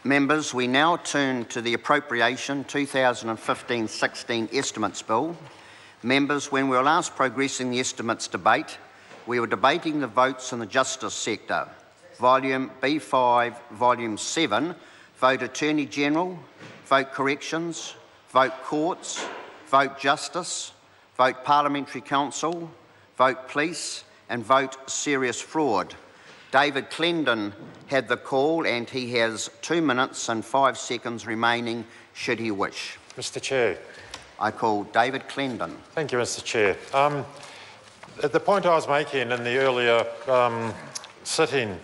Members, we now turn to the Appropriation 2015-16 Estimates Bill. Members, when we were last progressing the estimates debate, we were debating the votes in the justice sector. Volume B5, Volume 7, Vote Attorney General, Vote Corrections, Vote Courts, Vote Justice, Vote Parliamentary Council, Vote Police and Vote Serious Fraud. David Clendon had the call and he has 2 minutes and 5 seconds remaining should he wish. Mr Chair. I call David Clendon. Thank you, Mr Chair. The point I was making in the earlier sitting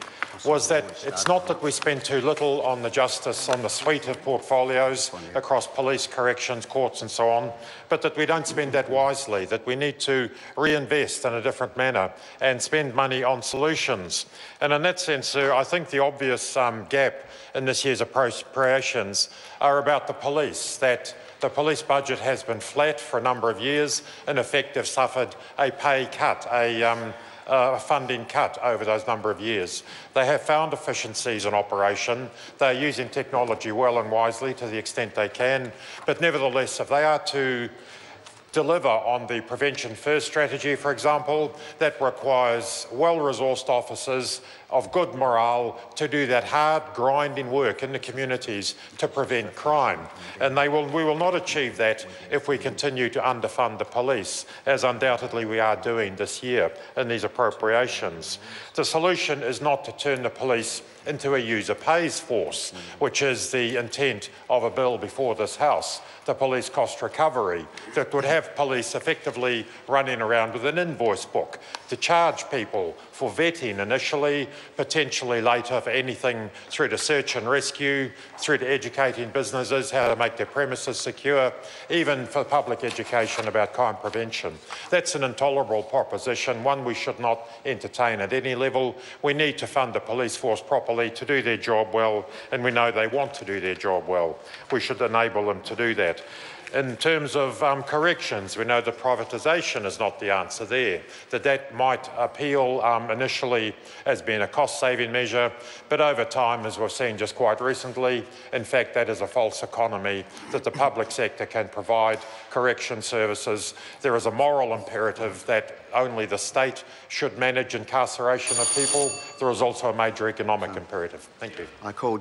was that it's not that we spend too little on the justice, on the suite of portfolios across police, corrections, courts and so on, but that we don't spend that wisely, that we need to reinvest in a different manner and spend money on solutions. And in that sense, sir, I think the obvious gap in this year's appropriations are about the police, that the police budget has been flat for a number of years. In effect, they've suffered a pay cut, a funding cut over those number of years. They have found efficiencies in operation. They're using technology well and wisely to the extent they can. But nevertheless, if they are to deliver on the Prevention First strategy, for example, that requires well-resourced officers of good morale to do that hard, grinding work in the communities to prevent crime. And we will not achieve that if we continue to underfund the police, as undoubtedly we are doing this year in these appropriations. The solution is not to turn the police into a user pays force, which is the intent of a bill before this House, the police cost recovery, that would have police effectively running around with an invoice book to charge people for vetting initially, potentially later for anything through to search and rescue, through to educating businesses how to make their premises secure, even for public education about crime prevention. That's an intolerable proposition, one we should not entertain at any level. We need to fund the police force properly to do their job well, and we know they want to do their job well. We should enable them to do that. In terms of corrections, we know that privatisation is not the answer there, that might appeal initially as being a cost-saving measure, but over time, as we've seen just quite recently, in fact, that is a false economy, that the public sector can provide correction services. There is a moral imperative that only the state should manage incarceration of people. There is also a major economic imperative. Thank you. I call